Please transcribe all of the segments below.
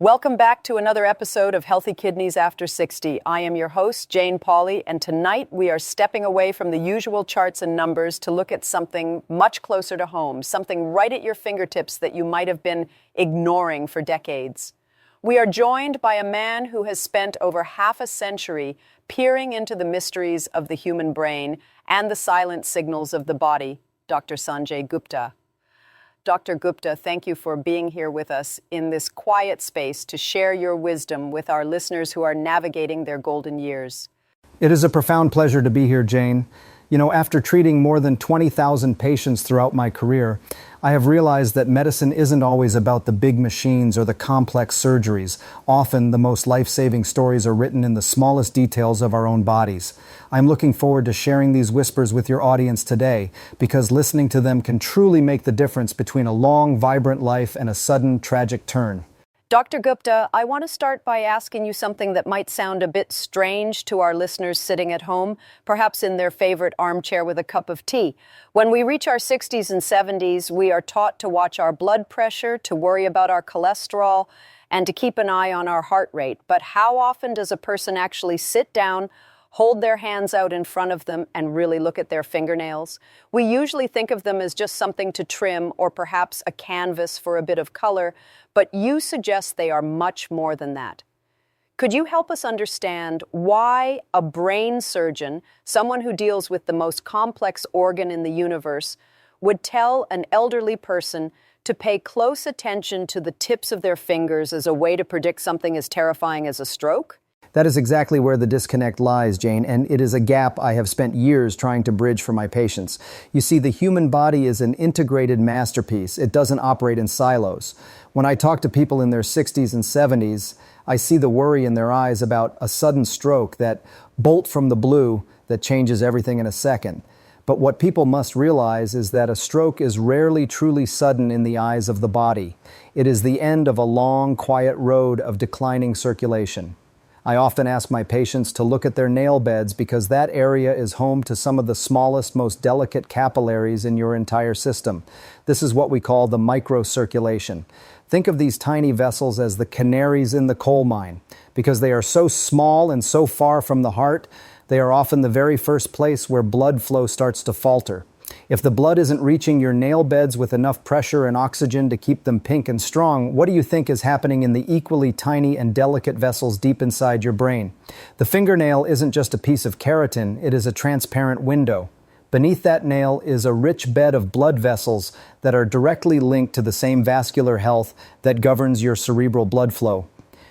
Welcome back to another episode of Healthy Kidneys After 60. I am your host, Jane Pauley, and tonight we are stepping away from the usual charts and numbers to look at something much closer to home, something right at your fingertips that you might have been ignoring for decades. We are joined by a man who has spent over half a century peering into the mysteries of the human brain and the silent signals of the body, Dr. Sanjay Gupta. Dr. Gupta, thank you for being here with us in this quiet space to share your wisdom with our listeners who are navigating their golden years. It is a profound pleasure to be here, Jane. After treating more than 20,000 patients throughout my career, I have realized that medicine isn't always about the big machines or the complex surgeries. Often, the most life-saving stories are written in the smallest details of our own bodies. I'm looking forward to sharing these whispers with your audience today, because listening to them can truly make the difference between a long, vibrant life and a sudden, tragic turn. Dr. Gupta, I want to start by asking you something that might sound a bit strange to our listeners sitting at home, perhaps in their favorite armchair with a cup of tea. When we reach our 60s and 70s, we are taught to watch our blood pressure, to worry about our cholesterol, and to keep an eye on our heart rate. But how often does a person actually sit down, hold their hands out in front of them, and really look at their fingernails? We usually think of them as just something to trim or perhaps a canvas for a bit of color, but you suggest they are much more than that. Could you help us understand why a brain surgeon, someone who deals with the most complex organ in the universe, would tell an elderly person to pay close attention to the tips of their fingers as a way to predict something as terrifying as a stroke? That is exactly where the disconnect lies, Jane, and it is a gap I have spent years trying to bridge for my patients. You see, the human body is an integrated masterpiece. It doesn't operate in silos. When I talk to people in their 60s and 70s, I see the worry in their eyes about a sudden stroke, that bolt from the blue that changes everything in a second. But what people must realize is that a stroke is rarely truly sudden in the eyes of the body. It is the end of a long, quiet road of declining circulation. I often ask my patients to look at their nail beds because that area is home to some of the smallest, most delicate capillaries in your entire system. This is what we call the microcirculation. Think of these tiny vessels as the canaries in the coal mine. Because they are so small and so far from the heart, they are often the very first place where blood flow starts to falter. If the blood isn't reaching your nail beds with enough pressure and oxygen to keep them pink and strong, what do you think is happening in the equally tiny and delicate vessels deep inside your brain? The fingernail isn't just a piece of keratin, it is a transparent window. Beneath that nail is a rich bed of blood vessels that are directly linked to the same vascular health that governs your cerebral blood flow.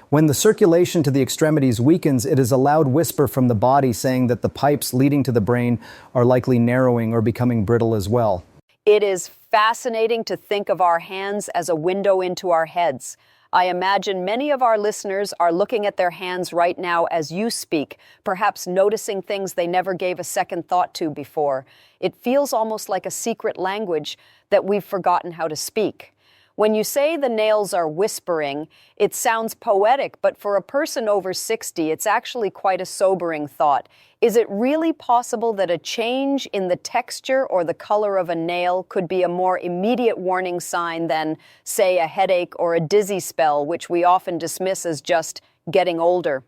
When the circulation to the extremities weakens, it is a loud whisper from the body saying that the pipes leading to the brain are likely narrowing or becoming brittle as well. It is fascinating to think of our hands as a window into our heads. I imagine many of our listeners are looking at their hands right now as you speak, perhaps noticing things they never gave a second thought to before. It feels almost like a secret language that we've forgotten how to speak. When you say the nails are whispering, it sounds poetic, but for a person over 60, it's actually quite a sobering thought. Is it really possible that a change in the texture or the color of a nail could be a more immediate warning sign than, say, a headache or a dizzy spell, which we often dismiss as just getting older?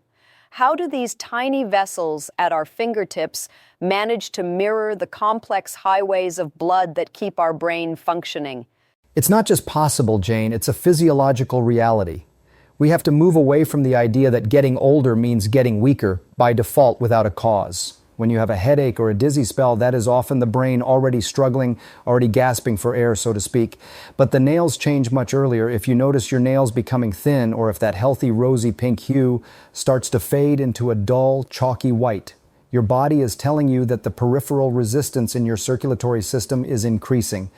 How do these tiny vessels at our fingertips manage to mirror the complex highways of blood that keep our brain functioning? It's not just possible, Jane, it's a physiological reality. We have to move away from the idea that getting older means getting weaker by default without a cause. When you have a headache or a dizzy spell, that is often the brain already struggling, already gasping for air, so to speak. But the nails change much earlier. If you notice your nails becoming thin, or if that healthy rosy pink hue starts to fade into a dull, chalky white, your body is telling you that the peripheral resistance in your circulatory system is increasing.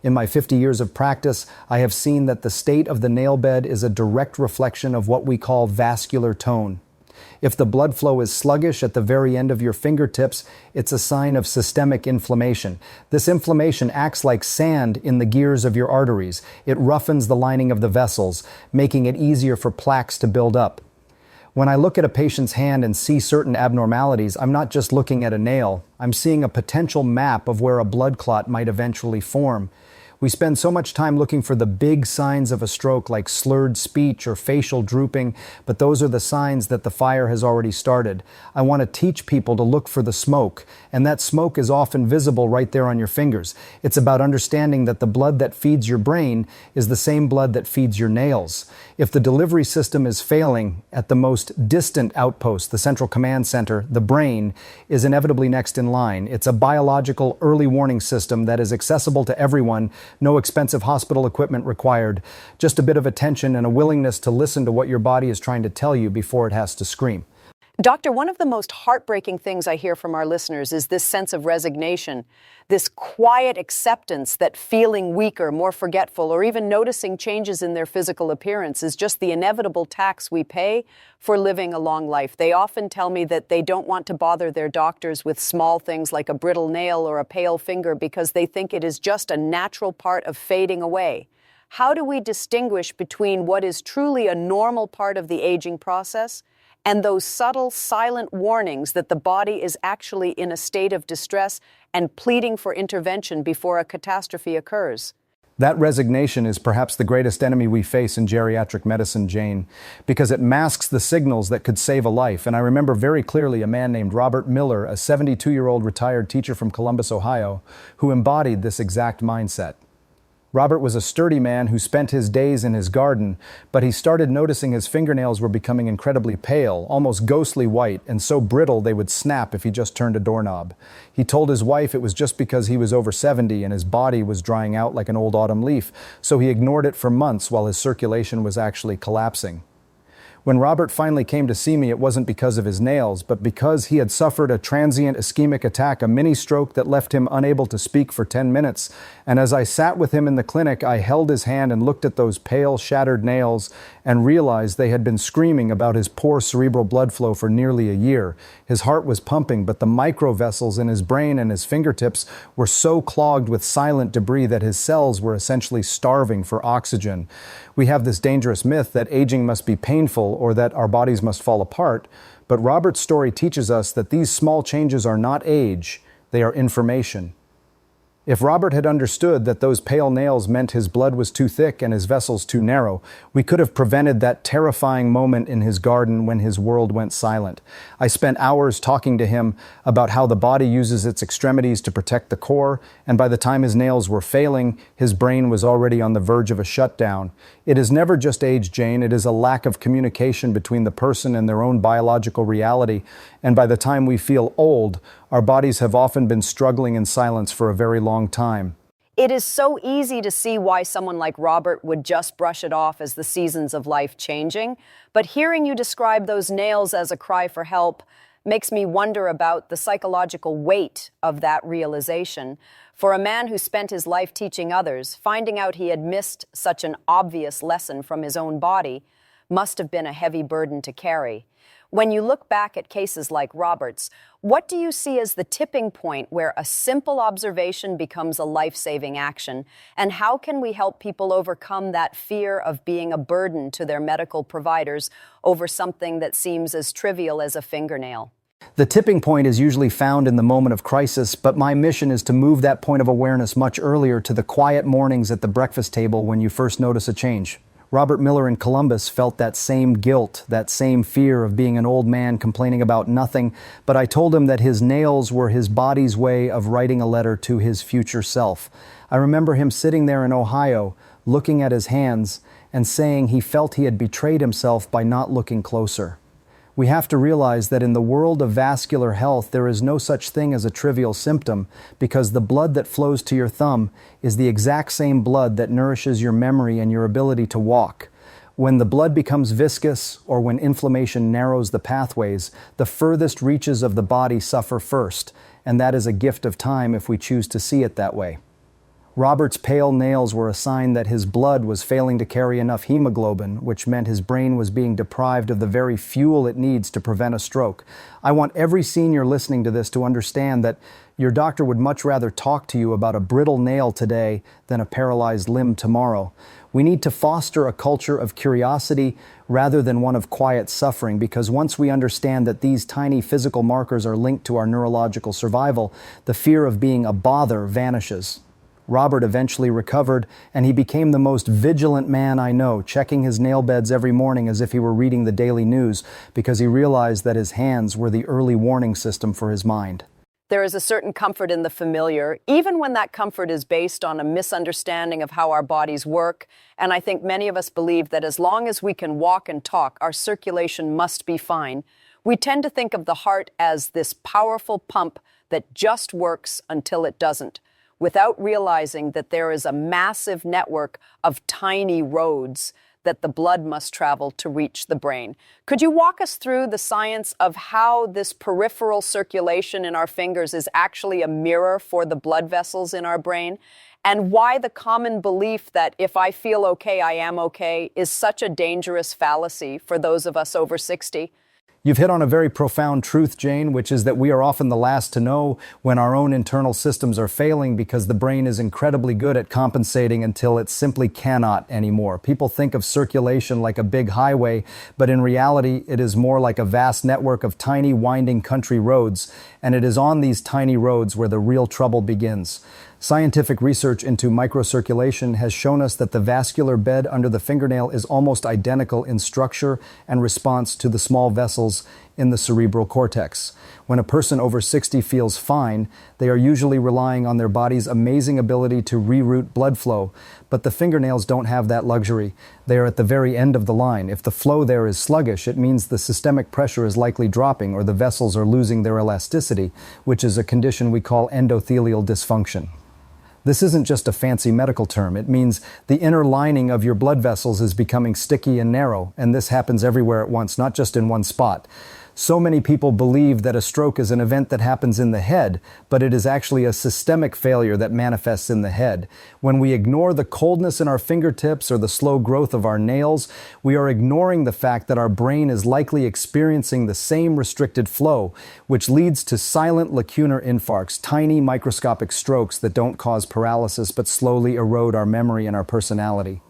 In my 50 years of practice, I have seen that the state of the nail bed is a direct reflection of what we call vascular tone. If the blood flow is sluggish at the very end of your fingertips, it's a sign of systemic inflammation. This inflammation acts like sand in the gears of your arteries. It roughens the lining of the vessels, making it easier for plaques to build up. When I look at a patient's hand and see certain abnormalities, I'm not just looking at a nail. I'm seeing a potential map of where a blood clot might eventually form. We spend so much time looking for the big signs of a stroke like slurred speech or facial drooping, but those are the signs that the fire has already started. I want to teach people to look for the smoke, and that smoke is often visible right there on your fingers. It's about understanding that the blood that feeds your brain is the same blood that feeds your nails. If the delivery system is failing at the most distant outpost, the central command center, the brain is inevitably next in line. It's a biological early warning system that is accessible to everyone, no expensive hospital equipment required, just a bit of attention and a willingness to listen to what your body is trying to tell you before it has to scream. Doctor, one of the most heartbreaking things I hear from our listeners is this sense of resignation, this quiet acceptance that feeling weaker, more forgetful, or even noticing changes in their physical appearance is just the inevitable tax we pay for living a long life. They often tell me that they don't want to bother their doctors with small things like a brittle nail or a pale finger because they think it is just a natural part of fading away. How do we distinguish between what is truly a normal part of the aging process and those subtle, silent warnings that the body is actually in a state of distress and pleading for intervention before a catastrophe occurs? That resignation is perhaps the greatest enemy we face in geriatric medicine, Jane, because it masks the signals that could save a life. And I remember very clearly a man named Robert Miller, a 72-year-old retired teacher from Columbus, Ohio, who embodied this exact mindset. Robert was a sturdy man who spent his days in his garden, but he started noticing his fingernails were becoming incredibly pale, almost ghostly white, and so brittle they would snap if he just turned a doorknob. He told his wife it was just because he was over 70 and his body was drying out like an old autumn leaf, so he ignored it for months while his circulation was actually collapsing. When Robert finally came to see me, it wasn't because of his nails, but because he had suffered a transient ischemic attack, a mini stroke that left him unable to speak for 10 minutes. And as I sat with him in the clinic, I held his hand and looked at those pale, shattered nails and realized they had been screaming about his poor cerebral blood flow for nearly a year. His heart was pumping, but the microvessels in his brain and his fingertips were so clogged with silent debris that his cells were essentially starving for oxygen. We have this dangerous myth that aging must be painful or that our bodies must fall apart, but Robert's story teaches us that these small changes are not age, they are information. If Robert had understood that those pale nails meant his blood was too thick and his vessels too narrow, we could have prevented that terrifying moment in his garden when his world went silent. I spent hours talking to him about how the body uses its extremities to protect the core, and by the time his nails were failing, his brain was already on the verge of a shutdown. It is never just age, Jane. It is a lack of communication between the person and their own biological reality, and by the time we feel old, our bodies have often been struggling in silence for a very long time. It is so easy to see why someone like Robert would just brush it off as the seasons of life changing, but hearing you describe those nails as a cry for help makes me wonder about the psychological weight of that realization. For a man who spent his life teaching others, finding out he had missed such an obvious lesson from his own body must have been a heavy burden to carry. When you look back at cases like Robert's, what do you see as the tipping point where a simple observation becomes a life-saving action? And how can we help people overcome that fear of being a burden to their medical providers over something that seems as trivial as a fingernail? The tipping point is usually found in the moment of crisis, but my mission is to move that point of awareness much earlier to the quiet mornings at the breakfast table when you first notice a change. Robert Miller in Columbus felt that same guilt, that same fear of being an old man complaining about nothing, but I told him that his nails were his body's way of writing a letter to his future self. I remember him sitting there in Ohio, looking at his hands and saying he felt he had betrayed himself by not looking closer. We have to realize that in the world of vascular health, there is no such thing as a trivial symptom, because the blood that flows to your thumb is the exact same blood that nourishes your memory and your ability to walk. When the blood becomes viscous or when inflammation narrows the pathways, the furthest reaches of the body suffer first, and that is a gift of time if we choose to see it that way. Robert's pale nails were a sign that his blood was failing to carry enough hemoglobin, which meant his brain was being deprived of the very fuel it needs to prevent a stroke. I want every senior listening to this to understand that your doctor would much rather talk to you about a brittle nail today than a paralyzed limb tomorrow. We need to foster a culture of curiosity rather than one of quiet suffering, because once we understand that these tiny physical markers are linked to our neurological survival, the fear of being a bother vanishes. Robert eventually recovered, and he became the most vigilant man I know, checking his nail beds every morning as if he were reading the daily news, because he realized that his hands were the early warning system for his mind. There is a certain comfort in the familiar, even when that comfort is based on a misunderstanding of how our bodies work. And I think many of us believe that as long as we can walk and talk, our circulation must be fine. We tend to think of the heart as this powerful pump that just works until it doesn't, without realizing that there is a massive network of tiny roads that the blood must travel to reach the brain. Could you walk us through the science of how this peripheral circulation in our fingers is actually a mirror for the blood vessels in our brain? And why the common belief that if I feel okay, I am okay is such a dangerous fallacy for those of us over 60? You've hit on a very profound truth, Jane, which is that we are often the last to know when our own internal systems are failing because the brain is incredibly good at compensating until it simply cannot anymore. People think of circulation like a big highway, but in reality, it is more like a vast network of tiny winding country roads, and it is on these tiny roads where the real trouble begins. Scientific research into microcirculation has shown us that the vascular bed under the fingernail is almost identical in structure and response to the small vessels in the cerebral cortex. When a person over 60 feels fine, they are usually relying on their body's amazing ability to reroute blood flow, but the fingernails don't have that luxury. They are at the very end of the line. If the flow there is sluggish, it means the systemic pressure is likely dropping or the vessels are losing their elasticity, which is a condition we call endothelial dysfunction. This isn't just a fancy medical term. It means the inner lining of your blood vessels is becoming sticky and narrow, and this happens everywhere at once, not just in one spot. So many people believe that a stroke is an event that happens in the head, but it is actually a systemic failure that manifests in the head. When we ignore the coldness in our fingertips or the slow growth of our nails, we are ignoring the fact that our brain is likely experiencing the same restricted flow, which leads to silent lacunar infarcts, tiny microscopic strokes that don't cause paralysis but slowly erode our memory and our personality.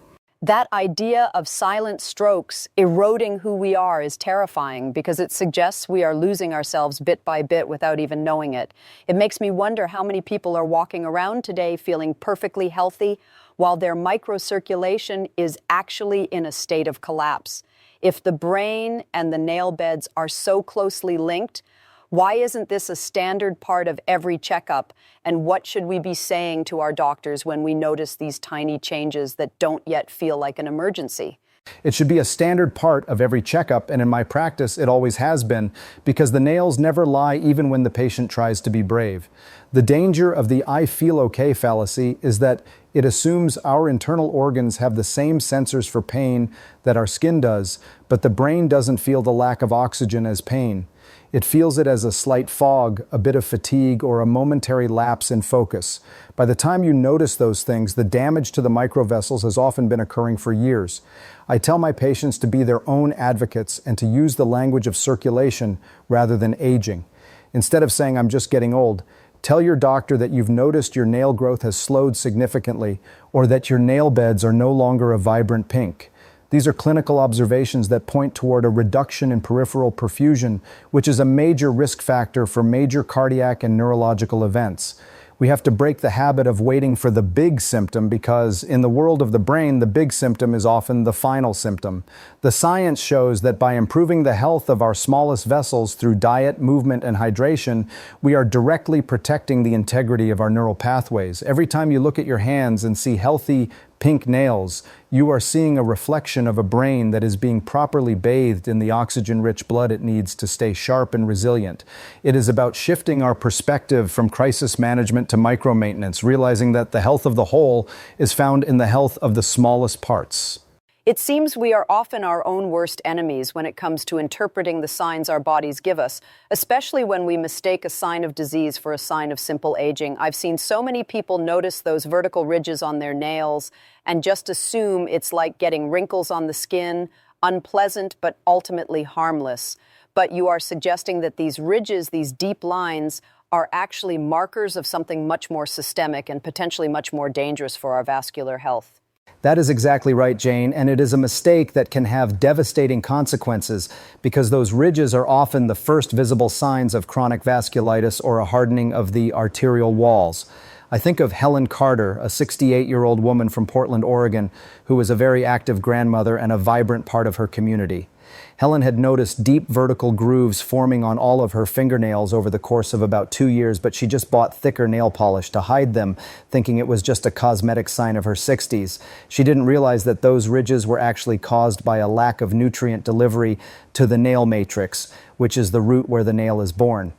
That idea of silent strokes eroding who we are is terrifying because it suggests we are losing ourselves bit by bit without even knowing it. It makes me wonder how many people are walking around today feeling perfectly healthy while their microcirculation is actually in a state of collapse. If the brain and the nail beds are so closely linked, why isn't this a standard part of every checkup? And what should we be saying to our doctors when we notice these tiny changes that don't yet feel like an emergency? It should be a standard part of every checkup, and in my practice, it always has been, because the nails never lie even when the patient tries to be brave. The danger of the "I feel okay" fallacy is that it assumes our internal organs have the same sensors for pain that our skin does, but the brain doesn't feel the lack of oxygen as pain. It feels it as a slight fog, a bit of fatigue, or a momentary lapse in focus. By the time you notice those things, the damage to the microvessels has often been occurring for years. I tell my patients to be their own advocates and to use the language of circulation rather than aging. Instead of saying, "I'm just getting old," tell your doctor that you've noticed your nail growth has slowed significantly, or that your nail beds are no longer a vibrant pink. These are clinical observations that point toward a reduction in peripheral perfusion, which is a major risk factor for major cardiac and neurological events. We have to break the habit of waiting for the big symptom because in the world of the brain, the big symptom is often the final symptom. The science shows that by improving the health of our smallest vessels through diet, movement, and hydration, we are directly protecting the integrity of our neural pathways. Every time you look at your hands and see healthy, pink nails, you are seeing a reflection of a brain that is being properly bathed in the oxygen-rich blood it needs to stay sharp and resilient. It is about shifting our perspective from crisis management to micro-maintenance, realizing that the health of the whole is found in the health of the smallest parts. It seems we are often our own worst enemies when it comes to interpreting the signs our bodies give us, especially when we mistake a sign of disease for a sign of simple aging. I've seen so many people notice those vertical ridges on their nails and just assume it's like getting wrinkles on the skin, unpleasant but ultimately harmless. But you are suggesting that these ridges, these deep lines, are actually markers of something much more systemic and potentially much more dangerous for our vascular health. That is exactly right, Jane, and it is a mistake that can have devastating consequences because those ridges are often the first visible signs of chronic vasculitis or a hardening of the arterial walls. I think of Helen Carter, a 68-year-old woman from Portland, Oregon, who was a very active grandmother and a vibrant part of her community. Helen had noticed deep vertical grooves forming on all of her fingernails over the course of about 2 years, but she just bought thicker nail polish to hide them, thinking it was just a cosmetic sign of her 60s. She didn't realize that those ridges were actually caused by a lack of nutrient delivery to the nail matrix, which is the root where the nail is born.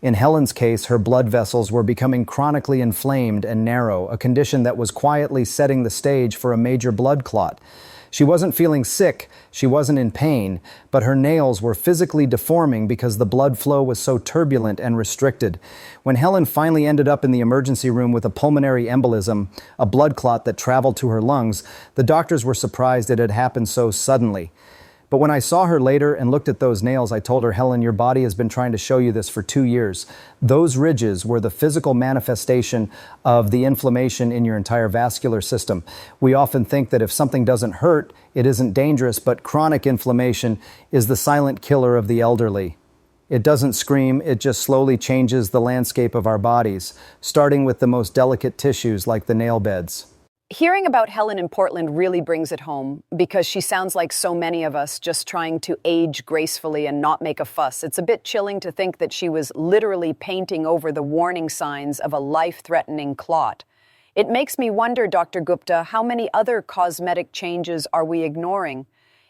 In Helen's case, her blood vessels were becoming chronically inflamed and narrow, a condition that was quietly setting the stage for a major blood clot. She wasn't feeling sick, she wasn't in pain, but her nails were physically deforming because the blood flow was so turbulent and restricted. When Helen finally ended up in the emergency room with a pulmonary embolism, a blood clot that traveled to her lungs, the doctors were surprised it had happened so suddenly. But when I saw her later and looked at those nails, I told her, Helen, your body has been trying to show you this for 2 years. Those ridges were the physical manifestation of the inflammation in your entire vascular system. We often think that if something doesn't hurt, it isn't dangerous, but chronic inflammation is the silent killer of the elderly. It doesn't scream, it just slowly changes the landscape of our bodies, starting with the most delicate tissues like the nail beds. Hearing about Helen in Portland really brings it home because she sounds like so many of us just trying to age gracefully and not make a fuss. It's a bit chilling to think that she was literally painting over the warning signs of a life-threatening clot. It makes me wonder, Dr. Gupta, how many other cosmetic changes are we ignoring?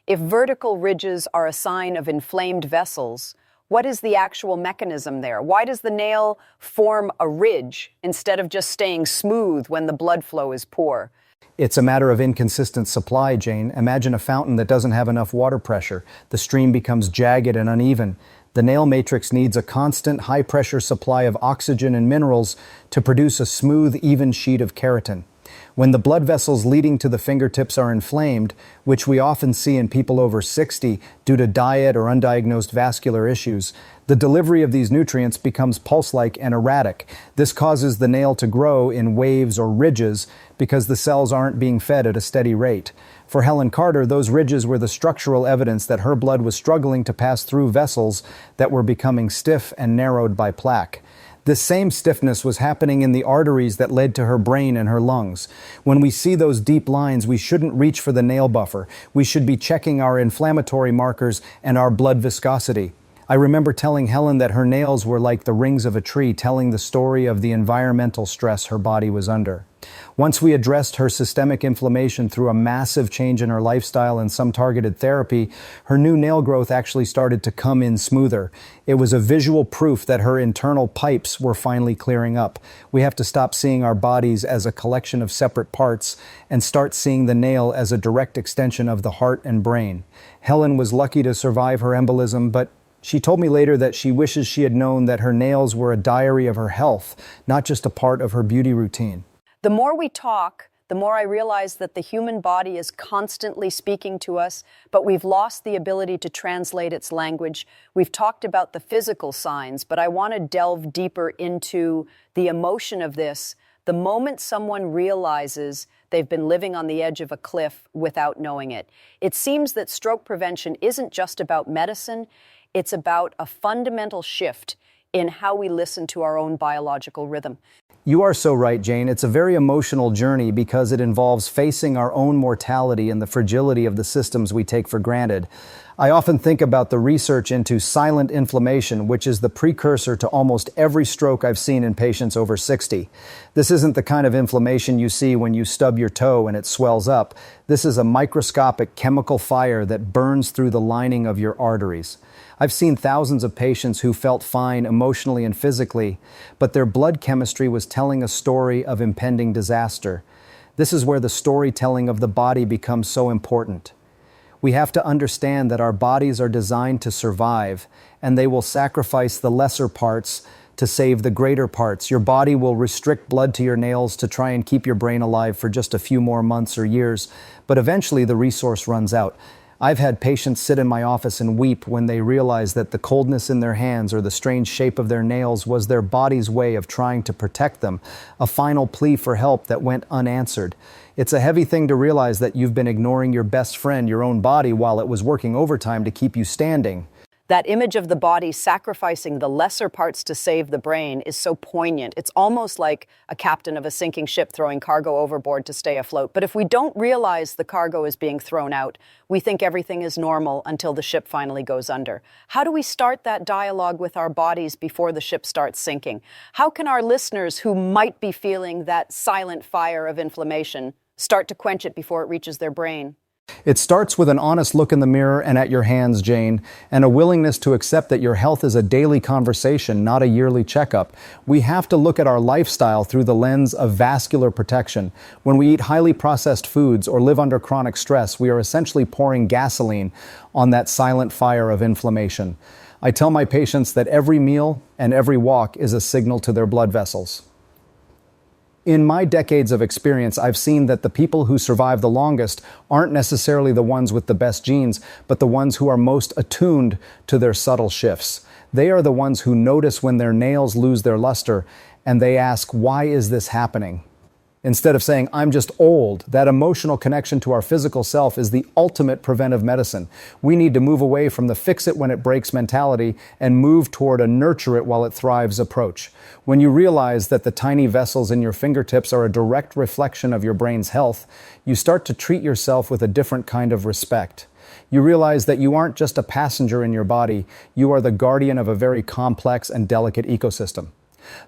If vertical ridges are a sign of inflamed vessels, what is the actual mechanism there? Why does the nail form a ridge instead of just staying smooth when the blood flow is poor? It's a matter of inconsistent supply, Jane. Imagine a fountain that doesn't have enough water pressure. The stream becomes jagged and uneven. The nail matrix needs a constant high-pressure supply of oxygen and minerals to produce a smooth, even sheet of keratin. When the blood vessels leading to the fingertips are inflamed, which we often see in people over 60 due to diet or undiagnosed vascular issues, the delivery of these nutrients becomes pulse-like and erratic. This causes the nail to grow in waves or ridges because the cells aren't being fed at a steady rate. For Helen Carter, those ridges were the structural evidence that her blood was struggling to pass through vessels that were becoming stiff and narrowed by plaque. This same stiffness was happening in the arteries that led to her brain and her lungs. When we see those deep lines, we shouldn't reach for the nail buffer. We should be checking our inflammatory markers and our blood viscosity. I remember telling Helen that her nails were like the rings of a tree, telling the story of the environmental stress her body was under. Once we addressed her systemic inflammation through a massive change in her lifestyle and some targeted therapy, her new nail growth actually started to come in smoother. It was a visual proof that her internal pipes were finally clearing up. We have to stop seeing our bodies as a collection of separate parts and start seeing the nail as a direct extension of the heart and brain. Helen was lucky to survive her embolism, but she told me later that she wishes she had known that her nails were a diary of her health, not just a part of her beauty routine. The more we talk, the more I realize that the human body is constantly speaking to us, but we've lost the ability to translate its language. We've talked about the physical signs, but I want to delve deeper into the emotion of this. The moment someone realizes they've been living on the edge of a cliff without knowing it. It seems that stroke prevention isn't just about medicine, it's about a fundamental shift in how we listen to our own biological rhythm. You are so right, Jane. It's a very emotional journey because it involves facing our own mortality and the fragility of the systems we take for granted. I often think about the research into silent inflammation, which is the precursor to almost every stroke I've seen in patients over 60. This isn't the kind of inflammation you see when you stub your toe and it swells up. This is a microscopic chemical fire that burns through the lining of your arteries. I've seen thousands of patients who felt fine emotionally and physically, but their blood chemistry was telling a story of impending disaster. This is where the storytelling of the body becomes so important. We have to understand that our bodies are designed to survive, and they will sacrifice the lesser parts to save the greater parts. Your body will restrict blood to your nails to try and keep your brain alive for just a few more months or years, but eventually the resource runs out. I've had patients sit in my office and weep when they realize that the coldness in their hands or the strange shape of their nails was their body's way of trying to protect them, a final plea for help that went unanswered. It's a heavy thing to realize that you've been ignoring your best friend, your own body, while it was working overtime to keep you standing. That image of the body sacrificing the lesser parts to save the brain is so poignant. It's almost like a captain of a sinking ship throwing cargo overboard to stay afloat. But if we don't realize the cargo is being thrown out, we think everything is normal until the ship finally goes under. How do we start that dialogue with our bodies before the ship starts sinking? How can our listeners who might be feeling that silent fire of inflammation start to quench it before it reaches their brain? It starts with an honest look in the mirror and at your hands, Jane, and a willingness to accept that your health is a daily conversation, not a yearly checkup. We have to look at our lifestyle through the lens of vascular protection. When we eat highly processed foods or live under chronic stress, we are essentially pouring gasoline on that silent fire of inflammation. I tell my patients that every meal and every walk is a signal to their blood vessels. In my decades of experience, I've seen that the people who survive the longest aren't necessarily the ones with the best genes, but the ones who are most attuned to their subtle shifts. They are the ones who notice when their nails lose their luster, and they ask, why is this happening? Instead of saying, I'm just old, that emotional connection to our physical self is the ultimate preventive medicine. We need to move away from the fix it when it breaks mentality and move toward a nurture it while it thrives approach. When you realize that the tiny vessels in your fingertips are a direct reflection of your brain's health, you start to treat yourself with a different kind of respect. You realize that you aren't just a passenger in your body, you are the guardian of a very complex and delicate ecosystem.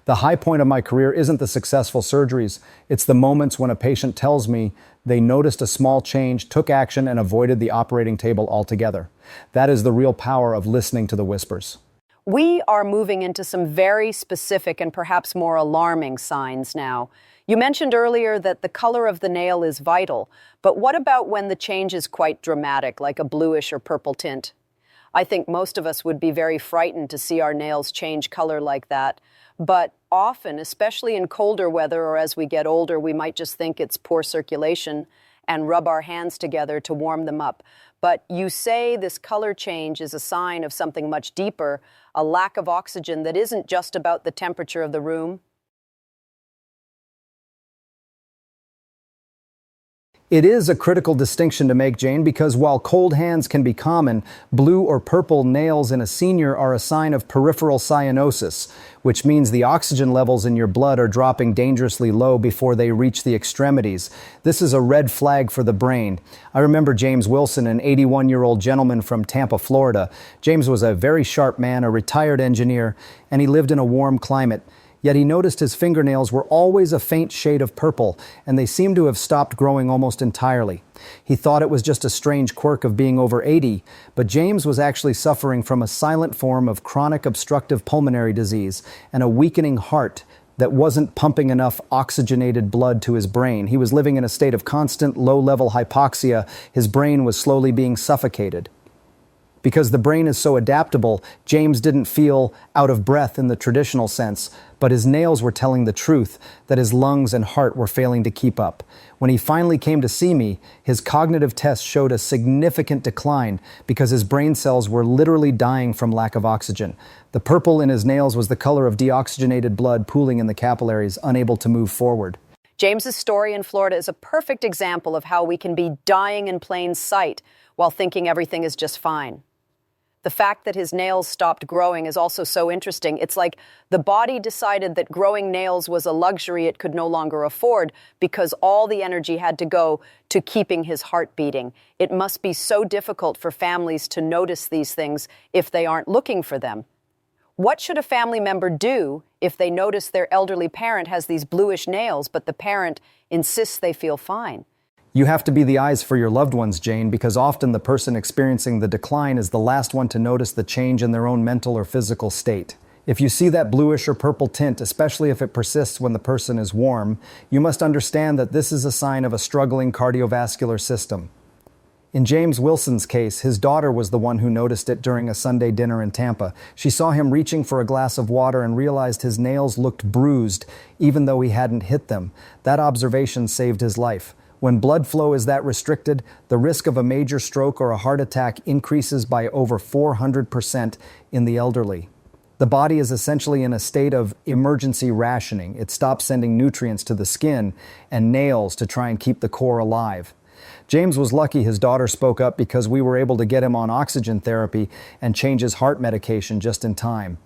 The high point of my career isn't the successful surgeries. It's the moments when a patient tells me they noticed a small change, took action, and avoided the operating table altogether. That is the real power of listening to the whispers. We are moving into some very specific and perhaps more alarming signs now. You mentioned earlier that the color of the nail is vital, but what about when the change is quite dramatic, like a bluish or purple tint? I think most of us would be very frightened to see our nails change color like that. But often, especially in colder weather or as we get older, we might just think it's poor circulation and rub our hands together to warm them up. But you say this color change is a sign of something much deeper, a lack of oxygen that isn't just about the temperature of the room. It is a critical distinction to make, Jane, because while cold hands can be common, blue or purple nails in a senior are a sign of peripheral cyanosis, which means the oxygen levels in your blood are dropping dangerously low before they reach the extremities. This is a red flag for the brain. I remember James Wilson, an 81-year-old gentleman from Tampa, Florida. James was a very sharp man, a retired engineer, and he lived in a warm climate. Yet he noticed his fingernails were always a faint shade of purple, and they seemed to have stopped growing almost entirely. He thought it was just a strange quirk of being over 80, but James was actually suffering from a silent form of chronic obstructive pulmonary disease and a weakening heart that wasn't pumping enough oxygenated blood to his brain. He was living in a state of constant low-level hypoxia. His brain was slowly being suffocated. Because the brain is so adaptable, James didn't feel out of breath in the traditional sense, but his nails were telling the truth that his lungs and heart were failing to keep up. When he finally came to see me, his cognitive tests showed a significant decline because his brain cells were literally dying from lack of oxygen. The purple in his nails was the color of deoxygenated blood pooling in the capillaries, unable to move forward. James's story in Florida is a perfect example of how we can be dying in plain sight while thinking everything is just fine. The fact that his nails stopped growing is also so interesting. It's like the body decided that growing nails was a luxury it could no longer afford because all the energy had to go to keeping his heart beating. It must be so difficult for families to notice these things if they aren't looking for them. What should a family member do if they notice their elderly parent has these bluish nails, but the parent insists they feel fine? You have to be the eyes for your loved ones, Jane, because often the person experiencing the decline is the last one to notice the change in their own mental or physical state. If you see that bluish or purple tint, especially if it persists when the person is warm, you must understand that this is a sign of a struggling cardiovascular system. In James Wilson's case, his daughter was the one who noticed it during a Sunday dinner in Tampa. She saw him reaching for a glass of water and realized his nails looked bruised, even though he hadn't hit them. That observation saved his life. When blood flow is that restricted, the risk of a major stroke or a heart attack increases by over 400% in the elderly. The body is essentially in a state of emergency rationing. It stops sending nutrients to the skin and nails to try and keep the core alive. James was lucky his daughter spoke up because we were able to get him on oxygen therapy and change his heart medication just in time.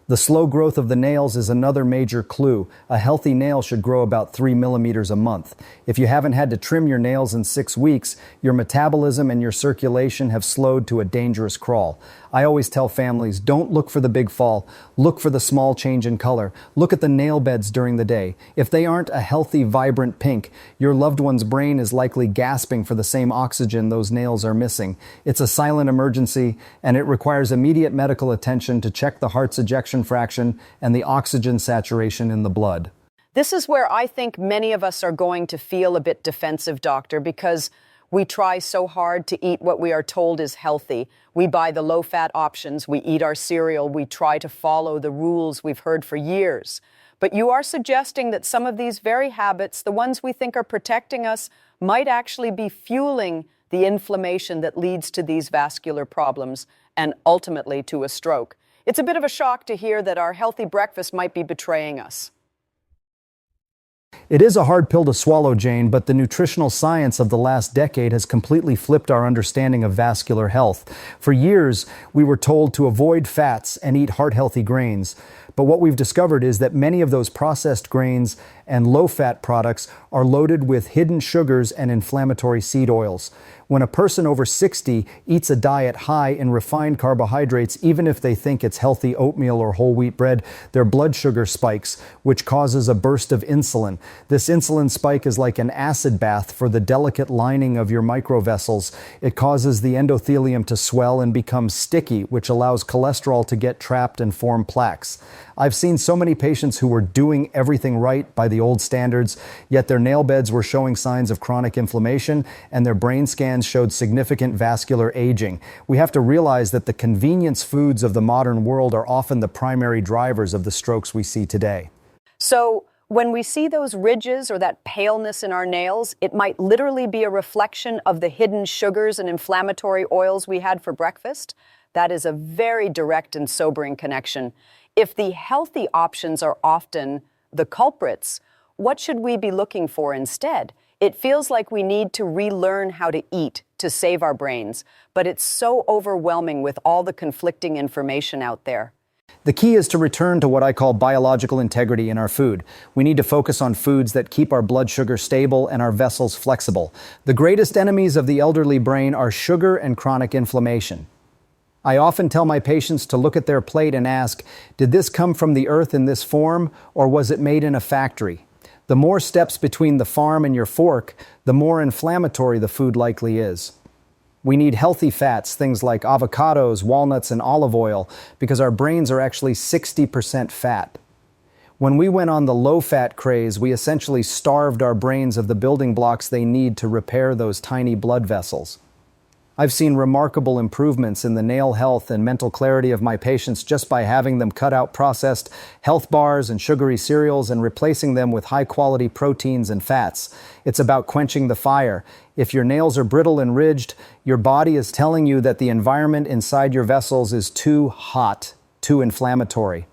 The slow growth of the nails is another major clue. A healthy nail should grow about 3 millimeters a month. If you haven't had to trim your nails in 6 weeks, your metabolism and your circulation have slowed to a dangerous crawl. I always tell families, don't look for the big fall. Look for the small change in color. Look at the nail beds during the day. If they aren't a healthy, vibrant pink, your loved one's brain is likely gasping for the same oxygen those nails are missing. It's a silent emergency, and it requires immediate medical attention to check the heart's ejection fraction and the oxygen saturation in the blood. This is where I think many of us are going to feel a bit defensive, doctor, because we try so hard to eat what we are told is healthy. We buy the low-fat options, we eat our cereal, we try to follow the rules we've heard for years. But you are suggesting that some of these very habits, the ones we think are protecting us, might actually be fueling the inflammation that leads to these vascular problems and ultimately to a stroke. It's a bit of a shock to hear that our healthy breakfast might be betraying us. It is a hard pill to swallow, Jane, but the nutritional science of the last decade has completely flipped our understanding of vascular health. For years, we were told to avoid fats and eat heart-healthy grains. But what we've discovered is that many of those processed grains and low-fat products are loaded with hidden sugars and inflammatory seed oils. When a person over 60 eats a diet high in refined carbohydrates, even if they think it's healthy oatmeal or whole wheat bread, their blood sugar spikes, which causes a burst of insulin. This insulin spike is like an acid bath for the delicate lining of your microvessels. It causes the endothelium to swell and become sticky, which allows cholesterol to get trapped and form plaques. I've seen so many patients who were doing everything right by the old standards, yet their nail beds were showing signs of chronic inflammation and their brain scans showed significant vascular aging. We have to realize that the convenience foods of the modern world are often the primary drivers of the strokes we see today. So, when we see those ridges or that paleness in our nails, it might literally be a reflection of the hidden sugars and inflammatory oils we had for breakfast. That is a very direct and sobering connection. If the healthy options are often the culprits, what should we be looking for instead? It feels like we need to relearn how to eat to save our brains, but it's so overwhelming with all the conflicting information out there. The key is to return to what I call biological integrity in our food. We need to focus on foods that keep our blood sugar stable and our vessels flexible. The greatest enemies of the elderly brain are sugar and chronic inflammation. I often tell my patients to look at their plate and ask, did this come from the earth in this form, or was it made in a factory? The more steps between the farm and your fork, the more inflammatory the food likely is. We need healthy fats, things like avocados, walnuts, and olive oil, because our brains are actually 60% fat. When we went on the low-fat craze, we essentially starved our brains of the building blocks they need to repair those tiny blood vessels. I've seen remarkable improvements in the nail health and mental clarity of my patients just by having them cut out processed health bars and sugary cereals and replacing them with high-quality proteins and fats. It's about quenching the fire. If your nails are brittle and ridged, your body is telling you that the environment inside your vessels is too hot, too inflammatory.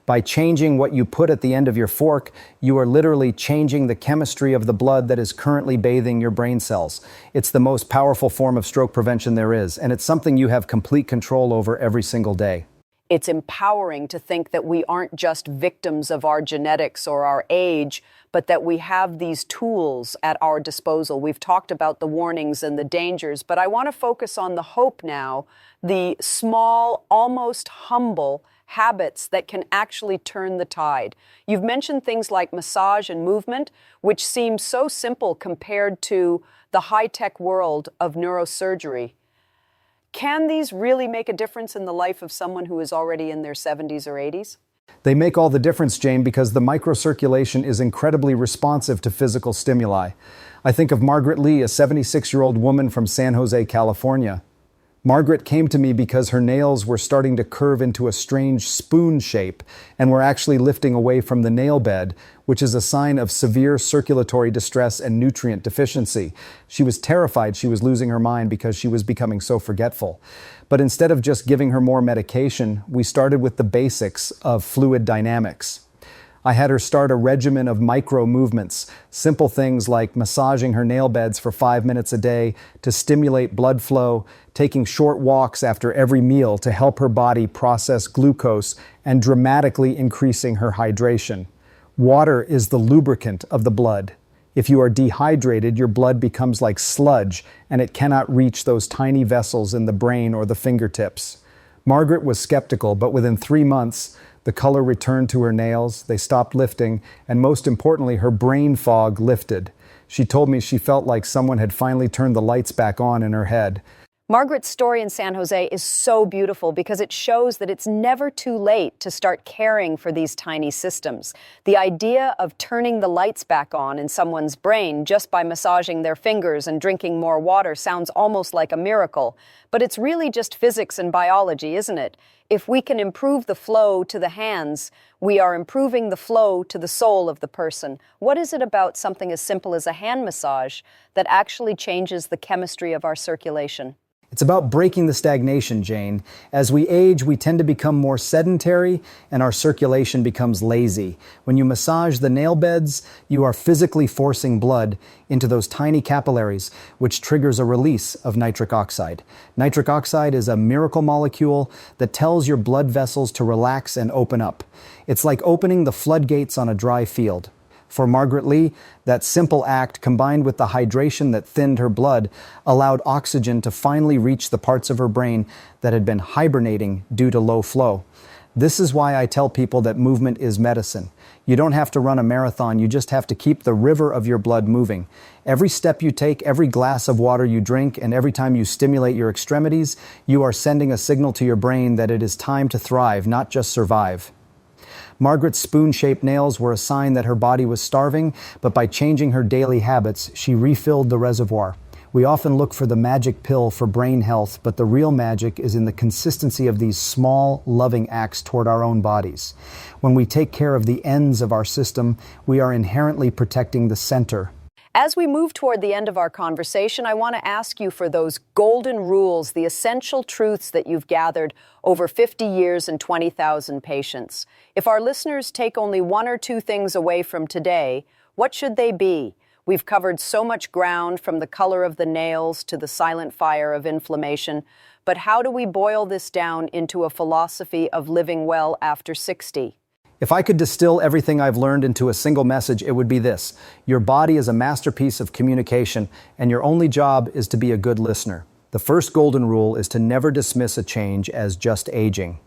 By changing what you put at the end of your fork, you are literally changing the chemistry of the blood that is currently bathing your brain cells. It's the most powerful form of stroke prevention there is, and it's something you have complete control over every single day. It's empowering to think that we aren't just victims of our genetics or our age, but that we have these tools at our disposal. We've talked about the warnings and the dangers, but I want to focus on the hope now, the small, almost humble habits that can actually turn the tide. You've mentioned things like massage and movement, which seem so simple compared to the high-tech world of neurosurgery. Can these really make a difference in the life of someone who is already in their 70s or 80s? They make all the difference, Jane, because the microcirculation is incredibly responsive to physical stimuli. I think of Margaret Lee, a 76-year-old woman from San Jose, California. Margaret came to me because her nails were starting to curve into a strange spoon shape and were actually lifting away from the nail bed, which is a sign of severe circulatory distress and nutrient deficiency. She was terrified she was losing her mind because she was becoming so forgetful. But instead of just giving her more medication, we started with the basics of fluid dynamics. I had her start a regimen of micro movements, simple things like massaging her nail beds for 5 minutes a day to stimulate blood flow, taking short walks after every meal to help her body process glucose, and dramatically increasing her hydration. Water is the lubricant of the blood. If you are dehydrated, your blood becomes like sludge, and it cannot reach those tiny vessels in the brain or the fingertips. Margaret was skeptical, but within 3 months, the color returned to her nails, they stopped lifting, and most importantly, her brain fog lifted. She told me she felt like someone had finally turned the lights back on in her head. Margaret's story in San Jose is so beautiful because it shows that it's never too late to start caring for these tiny systems. The idea of turning the lights back on in someone's brain just by massaging their fingers and drinking more water sounds almost like a miracle. But it's really just physics and biology, isn't it? If we can improve the flow to the hands, we are improving the flow to the soul of the person. What is it about something as simple as a hand massage that actually changes the chemistry of our circulation? It's about breaking the stagnation, Jane. As we age, we tend to become more sedentary and our circulation becomes lazy. When you massage the nail beds, you are physically forcing blood into those tiny capillaries, which triggers a release of nitric oxide. Nitric oxide is a miracle molecule that tells your blood vessels to relax and open up. It's like opening the floodgates on a dry field. For Margaret Lee, that simple act, combined with the hydration that thinned her blood, allowed oxygen to finally reach the parts of her brain that had been hibernating due to low flow. This is why I tell people that movement is medicine. You don't have to run a marathon, you just have to keep the river of your blood moving. Every step you take, every glass of water you drink, and every time you stimulate your extremities, you are sending a signal to your brain that it is time to thrive, not just survive. Margaret's spoon-shaped nails were a sign that her body was starving, but by changing her daily habits, she refilled the reservoir. We often look for the magic pill for brain health, but the real magic is in the consistency of these small, loving acts toward our own bodies. When we take care of the ends of our system, we are inherently protecting the center. As we move toward the end of our conversation, I want to ask you for those golden rules, the essential truths that you've gathered over 50 years and 20,000 patients. If our listeners take only 1 or 2 things away from today, what should they be? We've covered so much ground, from the color of the nails to the silent fire of inflammation, but how do we boil this down into a philosophy of living well after 60? If I could distill everything I've learned into a single message, it would be this: your body is a masterpiece of communication, and your only job is to be a good listener. The first golden rule is to never dismiss a change as just aging.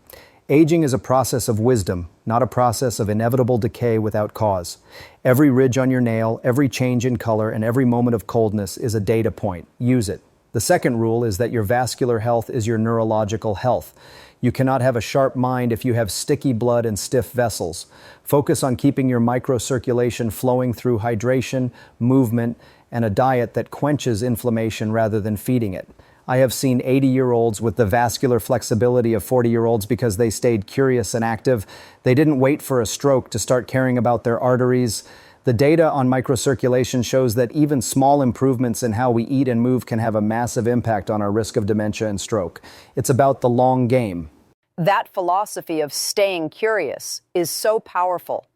Aging is a process of wisdom, not a process of inevitable decay without cause. Every ridge on your nail, every change in color, and every moment of coldness is a data point. Use it. The second rule is that your vascular health is your neurological health. You cannot have a sharp mind if you have sticky blood and stiff vessels. Focus on keeping your microcirculation flowing through hydration, movement, and a diet that quenches inflammation rather than feeding it. I have seen 80-year-olds with the vascular flexibility of 40-year-olds because they stayed curious and active. They didn't wait for a stroke to start caring about their arteries. The data on microcirculation shows that even small improvements in how we eat and move can have a massive impact on our risk of dementia and stroke. It's about the long game. That philosophy of staying curious is so powerful.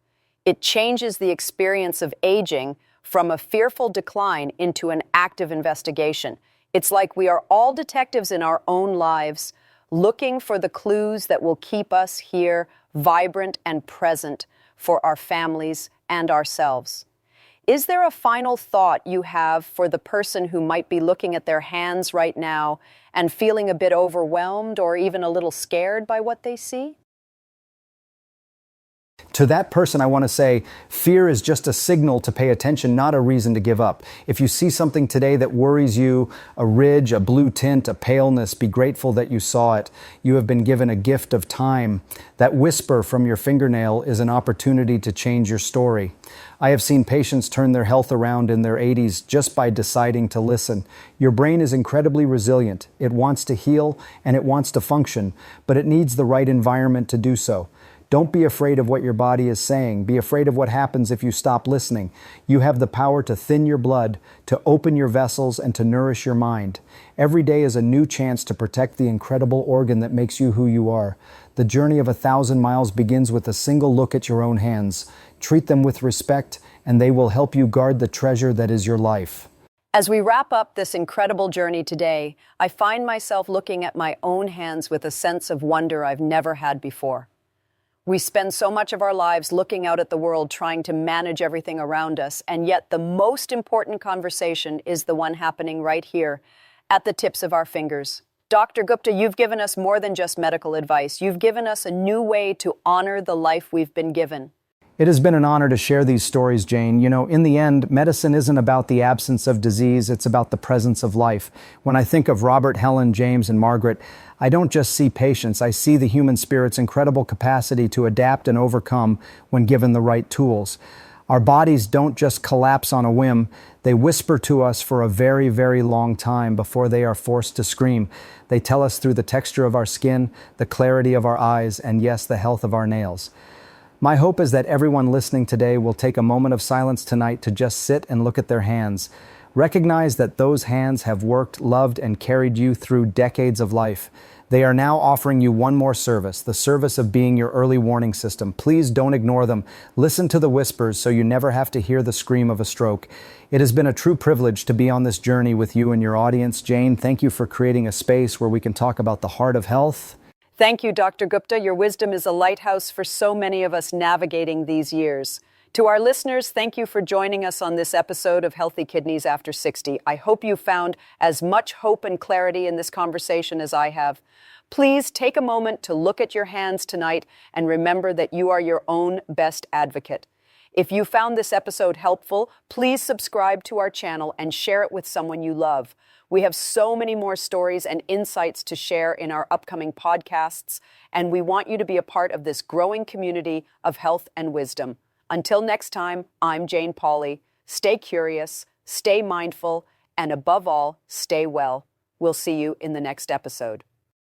It changes the experience of aging from a fearful decline into an active investigation. It's like we are all detectives in our own lives, looking for the clues that will keep us here, vibrant and present for our families and ourselves. Is there a final thought you have for the person who might be looking at their hands right now and feeling a bit overwhelmed or even a little scared by what they see? To that person, I want to say, fear is just a signal to pay attention, not a reason to give up. If you see something today that worries you, a ridge, a blue tint, a paleness, be grateful that you saw it. You have been given a gift of time. That whisper from your fingernail is an opportunity to change your story. I have seen patients turn their health around in their 80s just by deciding to listen. Your brain is incredibly resilient. It wants to heal and it wants to function, but it needs the right environment to do so. Don't be afraid of what your body is saying. Be afraid of what happens if you stop listening. You have the power to thin your blood, to open your vessels, and to nourish your mind. Every day is a new chance to protect the incredible organ that makes you who you are. The journey of 1,000 miles begins with a single look at your own hands. Treat them with respect, and they will help you guard the treasure that is your life. As we wrap up this incredible journey today, I find myself looking at my own hands with a sense of wonder I've never had before. We spend so much of our lives looking out at the world trying to manage everything around us, and yet the most important conversation is the one happening right here, at the tips of our fingers. Dr. Gupta, you've given us more than just medical advice. You've given us a new way to honor the life we've been given. It has been an honor to share these stories, Jane. You know, in the end, medicine isn't about the absence of disease, it's about the presence of life. When I think of Robert, Helen, James, and Margaret, I don't just see patients, I see the human spirit's incredible capacity to adapt and overcome when given the right tools. Our bodies don't just collapse on a whim, they whisper to us for a very, very long time before they are forced to scream. They tell us through the texture of our skin, the clarity of our eyes, and yes, the health of our nails. My hope is that everyone listening today will take a moment of silence tonight to just sit and look at their hands. Recognize that those hands have worked, loved, and carried you through decades of life. They are now offering you one more service, the service of being your early warning system. Please don't ignore them. Listen to the whispers so you never have to hear the scream of a stroke. It has been a true privilege to be on this journey with you and your audience. Jane, thank you for creating a space where we can talk about the heart of health. Thank you, Dr. Gupta. Your wisdom is a lighthouse for so many of us navigating these years. To our listeners, thank you for joining us on this episode of Healthy Kidneys After 60. I hope you found as much hope and clarity in this conversation as I have. Please take a moment to look at your hands tonight and remember that you are your own best advocate. If you found this episode helpful, please subscribe to our channel and share it with someone you love. We have so many more stories and insights to share in our upcoming podcasts, and we want you to be a part of this growing community of health and wisdom. Until next time, I'm Jane Pauley. Stay curious, stay mindful, and above all, stay well. We'll see you in the next episode.